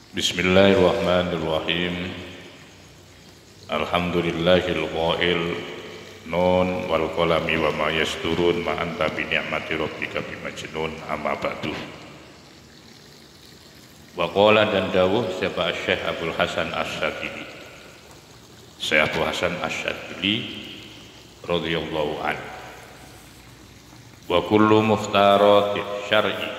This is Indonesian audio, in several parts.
Bismillahirrahmanirrahim. Alhamdulillahil qail nun wal qalami wa ma yasturun ma anta bi ni'mati rabbika bimajnun amma ba'du. Wa qala dan dawuh sapa Syekh Abdul Hasan Asy-Syadzili. Syekh Abdul Hasan Asy-Syadzili radhiyallahu anhu. Wa kullu mukhtarati syar'i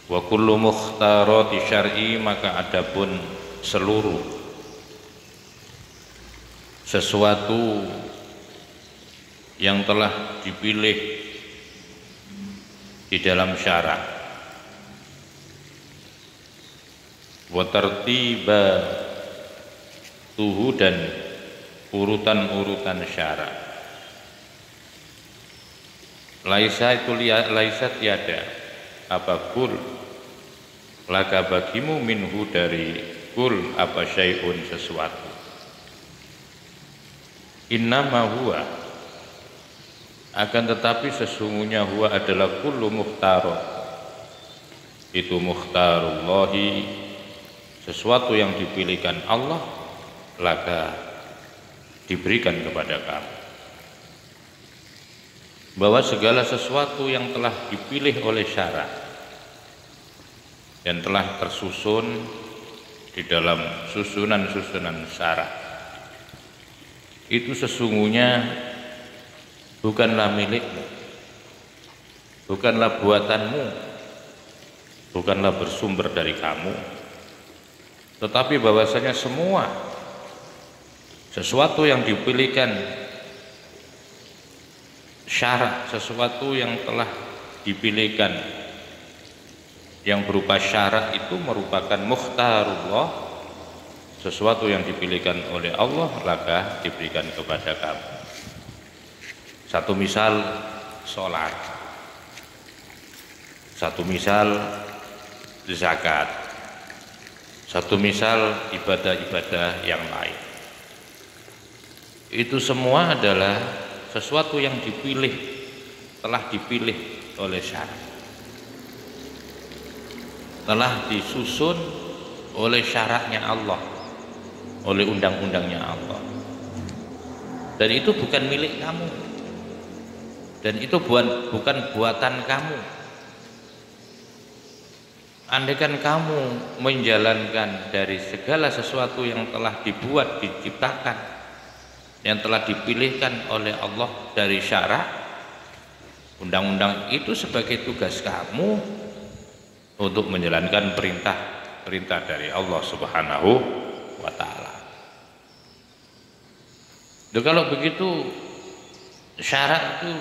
wa kullu mukhtarati syar'i, maka adapun seluruh sesuatu yang telah dipilih di dalam syara, wa tartiba tuhu, dan urutan-urutan syara. Laisa itu laisa tiada apa kul laka bagimu minhu dari kul apa syai'un sesuatu. Innama huwa, akan tetapi sesungguhnya huwa adalah kullu mukhtarun, itu mukhtarullahi, sesuatu yang dipilihkan Allah, laka diberikan kepada kamu. Bahwa segala sesuatu yang telah dipilih oleh syara dan telah tersusun di dalam susunan-susunan syara, itu sesungguhnya bukanlah milikmu, bukanlah buatanmu, bukanlah bersumber dari kamu, tetapi bahwasanya semua sesuatu yang dipilihkan syarat, sesuatu yang telah dipilihkan yang berupa syarat itu merupakan mukhtarullah, sesuatu yang dipilihkan oleh Allah, laka diberikan kepada kamu. Satu misal sholat, satu misal zakat, satu misal ibadah-ibadah yang lain. Itu semua adalah sesuatu yang dipilih, telah dipilih oleh syara, telah disusun oleh syaratnya Allah, oleh undang-undangnya Allah, dan itu bukan milik kamu, dan itu bukan buatan kamu. Andaikan kamu menjalankan dari segala sesuatu yang telah dibuat, diciptakan, yang telah dipilihkan oleh Allah dari syara, undang-undang itu sebagai tugas kamu untuk menjalankan perintah dari Allah Subhanahu wa ta'ala. Kalau begitu syara itu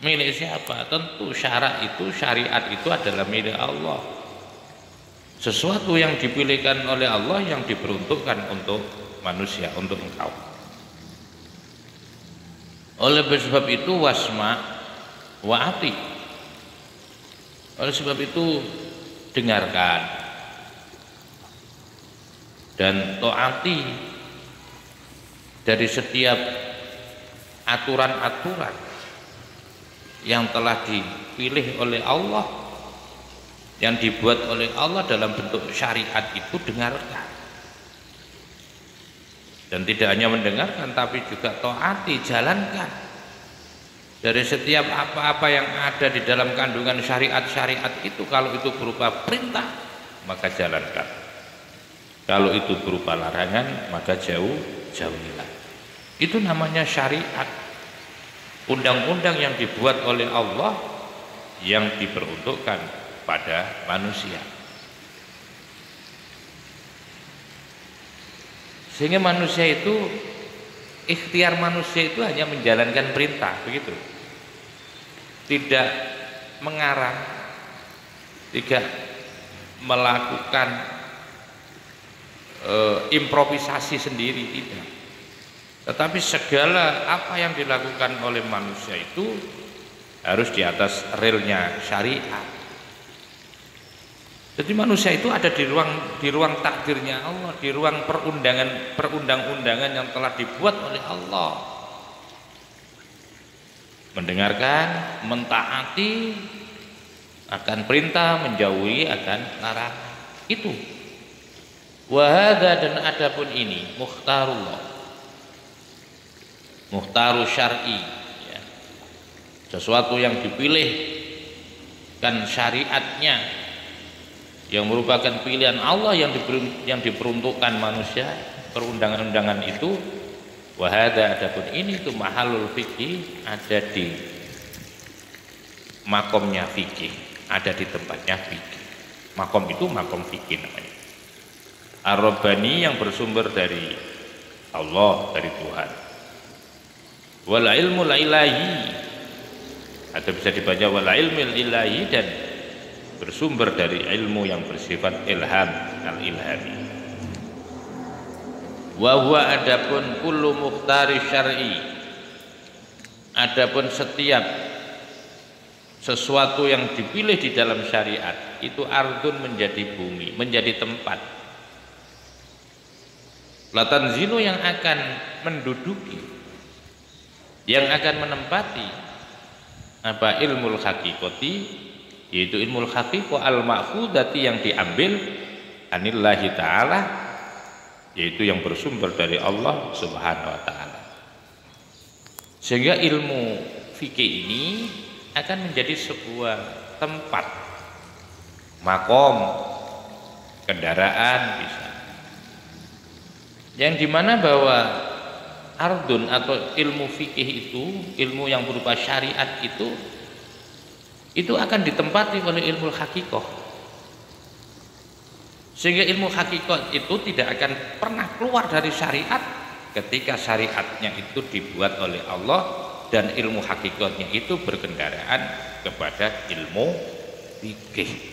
milik siapa? Tentu syara itu, syariat itu adalah milik Allah, sesuatu yang dipilihkan oleh Allah, yang diperuntukkan untuk manusia, untuk engkau. Oleh sebab itu wasma wa'ati, oleh sebab itu dengarkan dan taati dari setiap aturan-aturan yang telah dipilih oleh Allah, yang dibuat oleh Allah dalam bentuk syariat, itu dengarkan. Dan tidak hanya mendengarkan, tapi juga taati, jalankan. Dari setiap apa-apa yang ada di dalam kandungan syariat-syariat itu, kalau itu berupa perintah, maka jalankan. Kalau itu berupa larangan, maka jauhilah. Itu namanya syariat, undang-undang yang dibuat oleh Allah, yang diperuntukkan pada manusia. Sehingga manusia itu, ikhtiar manusia itu hanya menjalankan perintah, begitu. Tidak mengarang, tidak melakukan improvisasi sendiri, tidak. Tetapi segala apa yang dilakukan oleh manusia itu harus di atas relnya syariat. Jadi manusia itu ada di ruang takdirnya Allah, di ruang perundang-undangan yang telah dibuat oleh Allah. Mendengarkan, mentaati akan perintah, menjauhi akan larangan. Itu. Wahada, dan adapun ini mukhtarullah, mukhtaru syar'i, ya. Sesuatu yang dipilih kan syariatnya, yang merupakan pilihan Allah yang diperuntukkan manusia, perundangan-undangan itu. Wahada, adapun ini itu mahalul fikih, ada di makomnya fikih, ada di tempatnya fikih. Makom itu makom fikih namanya. Ar-Rabbani, yang bersumber dari Allah, dari Tuhan. Wal ilmu ilahi, atau bisa dibaca wal ilmil ilahi, dan bersumber dari ilmu yang bersifat ilham, al-ilhami. Wa huwa, adapun kullu mukhtari syar'i, adapun setiap sesuatu yang dipilih di dalam syariat itu ardun, menjadi bumi, menjadi tempat. Latan zinu, yang akan menduduki, yang akan menempati apa ilmul hakikati, yaitu ilmul hakiko al-ma'khudati, yang diambil anillahi ta'ala, yaitu yang bersumber dari Allah subhanahu wa ta'ala. Sehingga ilmu fikih ini akan menjadi sebuah tempat, makom, kendaraan bisa, yang dimana bahwa ardun atau ilmu fikih itu, ilmu yang berupa syariat itu akan ditempati oleh ilmu hakikoh. Sehingga ilmu hakikoh itu tidak akan pernah keluar dari syariat ketika syariatnya itu dibuat oleh Allah, dan ilmu hakikatnya itu berkendaraan kepada ilmu fikih.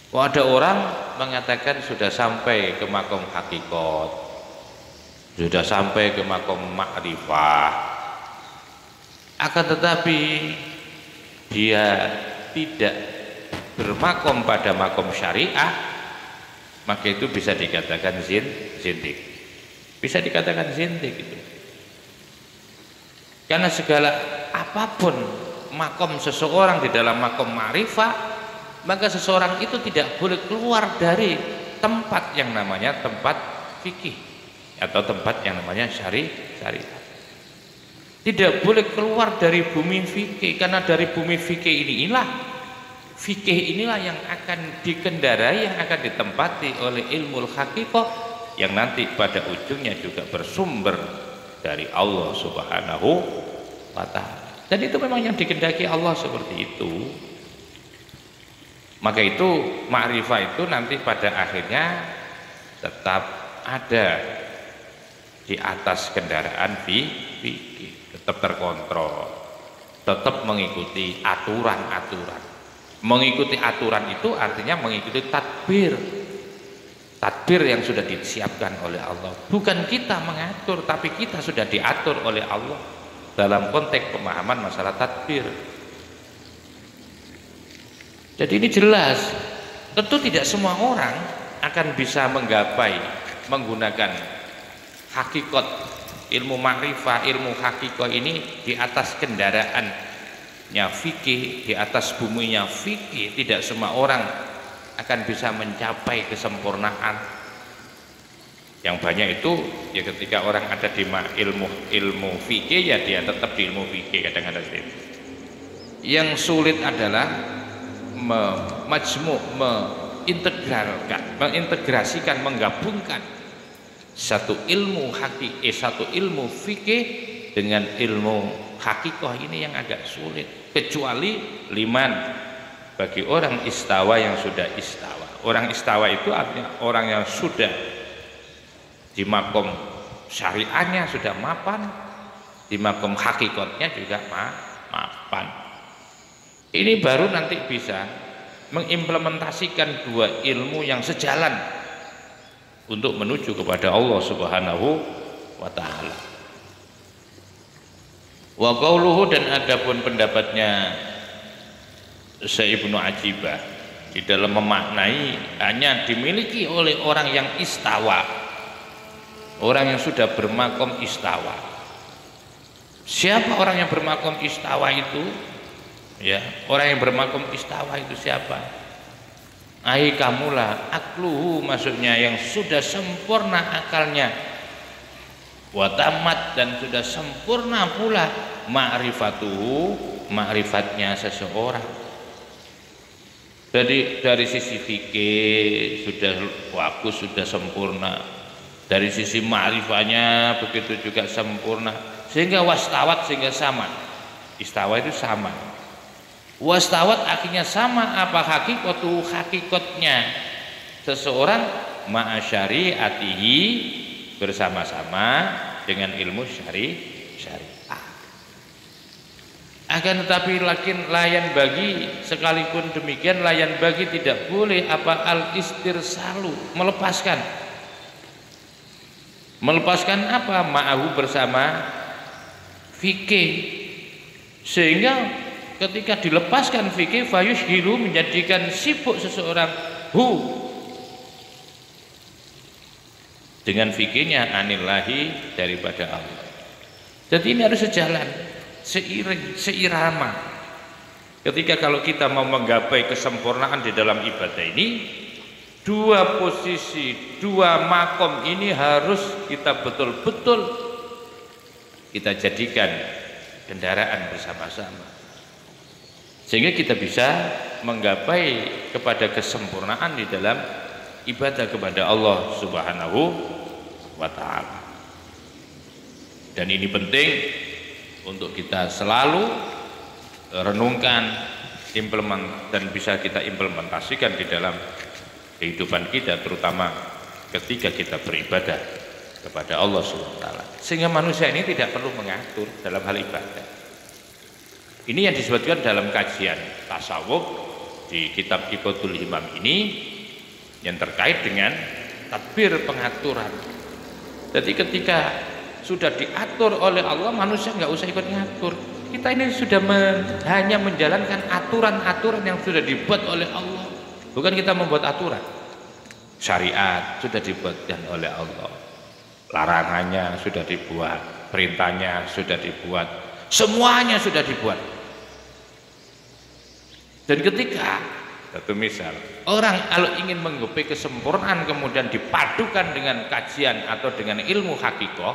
Ada orang mengatakan sudah sampai ke makom hakikat, sudah sampai ke makom ma'rifah, akan tetapi dia tidak bermakom pada makom syariah, maka itu bisa dikatakan zindik. Bisa dikatakan zindik itu. Karena segala apapun makom seseorang di dalam makom ma'rifah, maka seseorang itu tidak boleh keluar dari tempat yang namanya tempat fikih atau tempat yang namanya syariat. Tidak boleh keluar dari bumi fikih, karena dari bumi fikih inilah yang akan dikendarai, yang akan ditempati oleh ilmu hakikoh, yang nanti pada ujungnya juga bersumber dari Allah subhanahu wa ta'ala. Dan itu memang yang dikehendaki Allah seperti itu. Maka itu ma'rifah itu nanti pada akhirnya tetap ada di atas kendaraan fikih, tetap terkontrol, tetap mengikuti aturan-aturan. Mengikuti aturan itu artinya mengikuti tadbir yang sudah disiapkan oleh Allah. Bukan kita mengatur, tapi kita sudah diatur oleh Allah dalam konteks pemahaman masalah tadbir. Jadi ini jelas, tentu tidak semua orang akan bisa menggapai menggunakan hakikat ilmu ma'rifah, ilmu hakikat ini di atas kendaraannya fikih, di atas buminya fikih. Tidak semua orang akan bisa mencapai kesempurnaan. Yang banyak itu ya ketika orang ada di ilmu fikih, ya dia tetap di ilmu fikih kadang-kadang. Yang sulit adalah mengintegrasikan, menggabungkan satu ilmu satu ilmu fikih dengan ilmu hakikoh. Ini yang agak sulit, kecuali liman, bagi orang istawa yang sudah istawa. Orang istawa itu artinya orang yang sudah di makom syariahnya sudah mapan, di makom hakikatnya juga mapan. Ini baru nanti bisa mengimplementasikan dua ilmu yang sejalan untuk menuju kepada Allah subhanahu wa ta'ala. Wa qauluhu, dan adapun pendapatnya Syekh Ibnu Ajibah di dalam memaknai hanya dimiliki oleh orang yang istawa, orang yang sudah bermakom istawa. Siapa orang yang bermakom istawa itu? Ya, orang yang bermakom istawa itu siapa? ai kamulah akluhu, maksudnya yang sudah sempurna akalnya, wa tamat, dan sudah sempurna pula ma'rifatuhu, ma'rifatnya seseorang. Jadi dari sisi fikih sudah bagus, sudah sempurna, dari sisi ma'rifahnya begitu juga sempurna, sehingga wastawat, sehingga sama. Istawa itu sama, wastawat akhirnya sama. Apa hakikatu, hakikatnya seseorang ma'asyari'atihi, bersama-sama dengan ilmu syariat. Akan tetapi layan bagi, sekalipun demikian layan bagi tidak boleh apa al-istirsalu, melepaskan apa ma'ahu, bersama fikih, sehingga ketika dilepaskan fikih fayushhilu, menjadikan sibuk seseorang dengan fikihnya anillahi, daripada Allah. Jadi ini harus sejalan, seiring, seirama. Ketika kalau kita mau menggapai kesempurnaan di dalam ibadah ini, dua posisi, dua makom ini harus kita betul-betul kita jadikan kendaraan bersama-sama, sehingga kita bisa menggapai kepada kesempurnaan di dalam ibadah kepada Allah Subhanahu wa ta'ala. Dan ini penting untuk kita selalu renungkan, dan bisa kita implementasikan di dalam kehidupan kita, terutama ketika kita beribadah kepada Allah Subhanahu wa ta'ala. Sehingga manusia ini tidak perlu mengatur dalam hal ibadah. Ini yang disebutkan dalam kajian tasawuf di kitab Iqadul Himam ini, yang terkait dengan tadbir, pengaturan. Jadi ketika sudah diatur oleh Allah, manusia nggak usah ikut ngatur. Kita ini sudah hanya menjalankan aturan-aturan yang sudah dibuat oleh Allah. Bukan kita membuat aturan. Syariat sudah dibuatkan oleh Allah, larangannya sudah dibuat, perintahnya sudah dibuat, semuanya sudah dibuat. Dan ketika satu misal, orang kalau ingin menggapai kesempurnaan kemudian dipadukan dengan kajian atau dengan ilmu hakikoh,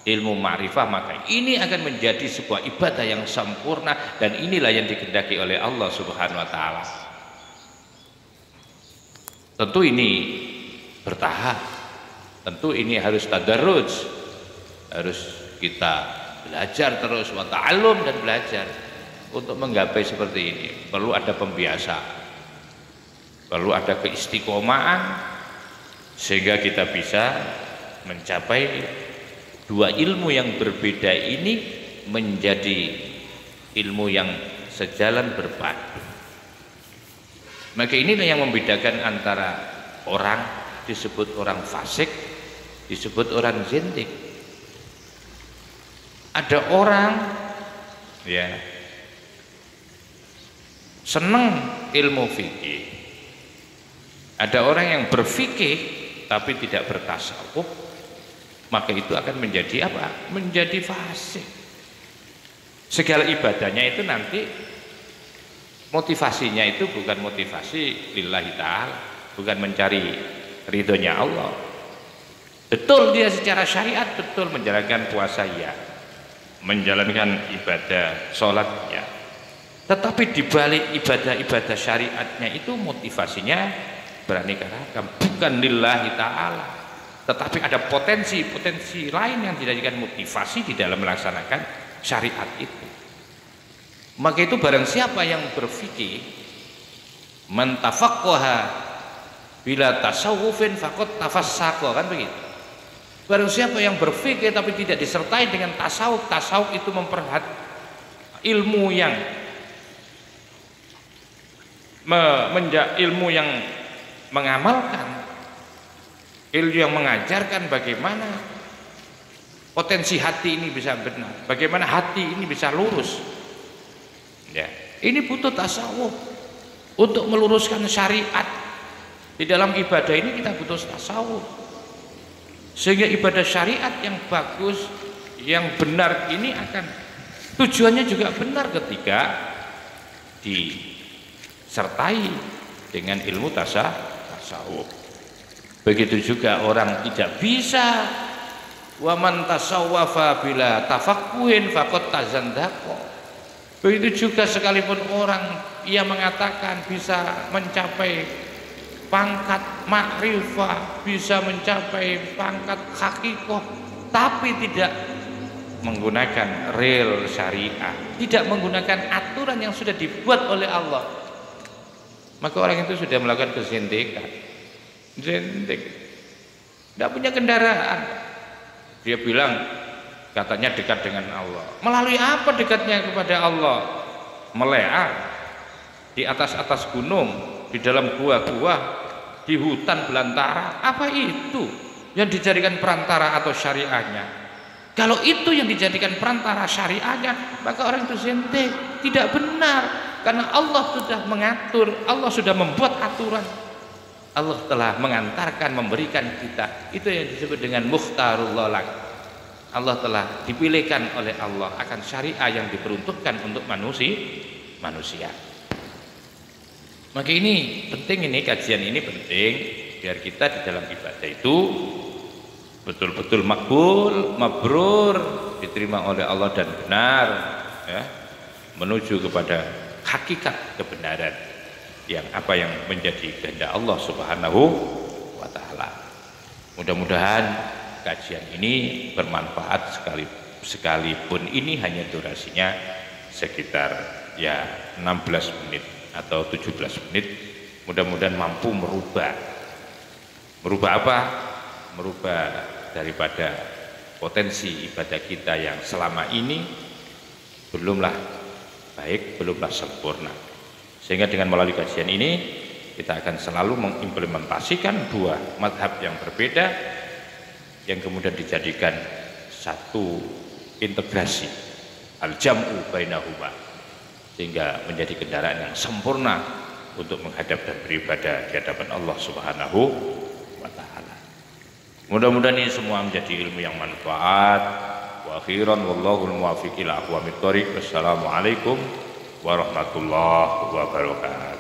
ilmu ma'rifah, maka ini akan menjadi sebuah ibadah yang sempurna, dan inilah yang dikehendaki oleh Allah Subhanahu wa ta'ala. Tentu ini bertahap, tentu ini harus tadarruj, harus kita belajar terus, wa ta'allum, dan belajar. Untuk menggapai seperti ini perlu ada pembiasaan, perlu ada keistiqomahan, sehingga kita bisa mencapai dua ilmu yang berbeda ini menjadi ilmu yang sejalan, berpadu. Maka inilah yang membedakan antara orang disebut orang fasik, disebut orang zindik. Ada orang ya senang ilmu fikih, ada orang yang berfikih tapi tidak bertasawuf, maka itu akan menjadi apa? Menjadi fasik. Segala ibadahnya itu nanti motivasinya itu bukan motivasi lillahi ta'ala, bukan mencari ridhonya Allah. Betul dia secara syariat, betul menjalankan puasa ya, menjalankan ibadah sholat ya, tetapi dibalik ibadah-ibadah syariatnya itu motivasinya beraneka ragam, bukan lillahi ta'ala, tetapi ada potensi-potensi lain yang dijadikan motivasi di dalam melaksanakan syariat itu. Maka itu barang siapa yang berfikih, man tafaqqaha bila tasawufin faqad tafassaqa, kan begitu. Barang siapa yang berfikih tapi tidak disertai dengan tasawuf, tasawuf itu ilmu yang ilmu yang mengamalkan, ilmu yang mengajarkan bagaimana potensi hati ini bisa benar, bagaimana hati ini bisa lurus ya. Ini butuh tasawuf untuk meluruskan syariat. Di dalam ibadah ini kita butuh tasawuf, sehingga ibadah syariat yang bagus, yang benar ini akan tujuannya juga benar ketika disertai dengan ilmu tasawuf. Begitu juga orang tidak bisa wa man tasawwafa bila tafaqquhin faqad tazandaqa. Begitu juga sekalipun orang ia mengatakan bisa mencapai pangkat makrifah, bisa mencapai pangkat hakikoh, tapi tidak menggunakan real syariah, tidak menggunakan aturan yang sudah dibuat oleh Allah, maka orang itu sudah melakukan kezindikan. Zindik, tidak punya kendaraan, dia bilang katanya dekat dengan Allah. Melalui apa dekatnya kepada Allah? Meleak di atas gunung, di dalam gua-gua, di hutan belantara. Apa itu yang dijadikan perantara atau syariahnya? Kalau itu yang dijadikan perantara syariahnya, maka orang itu zindik, tidak benar. Karena Allah sudah mengatur, Allah sudah membuat aturan, Allah telah mengantarkan, memberikan kita. Itu yang disebut dengan mukhtarullah lak. Allah telah dipilihkan oleh Allah akan syariah yang diperuntukkan untuk manusia. Maka ini penting, ini kajian ini penting biar kita di dalam ibadah itu betul-betul makbul, mabrur, diterima oleh Allah dan benar, ya, menuju kepada hakikat kebenaran yang apa yang menjadi kehendak Allah Subhanahu wa taala. Mudah-mudahan kajian ini bermanfaat sekalipun ini hanya durasinya sekitar ya 16 menit atau 17 menit. Mudah-mudahan mampu merubah apa? Merubah daripada potensi ibadah kita yang selama ini belumlah baik, belumlah sempurna. Sehingga dengan melalui kajian ini kita akan selalu mengimplementasikan dua mazhab yang berbeda yang kemudian dijadikan satu integrasi, al-jam'u bainahuma, sehingga menjadi kendaraan yang sempurna untuk menghadap dan beribadah di hadapan Allah Subhanahu wa taala. Mudah-mudahan ini semua menjadi ilmu yang manfaat. Wa akhiran wallahul muwaffiq ila aqwamit thoriq. Wassalamualaikum warahmatullahi wabarakatuh.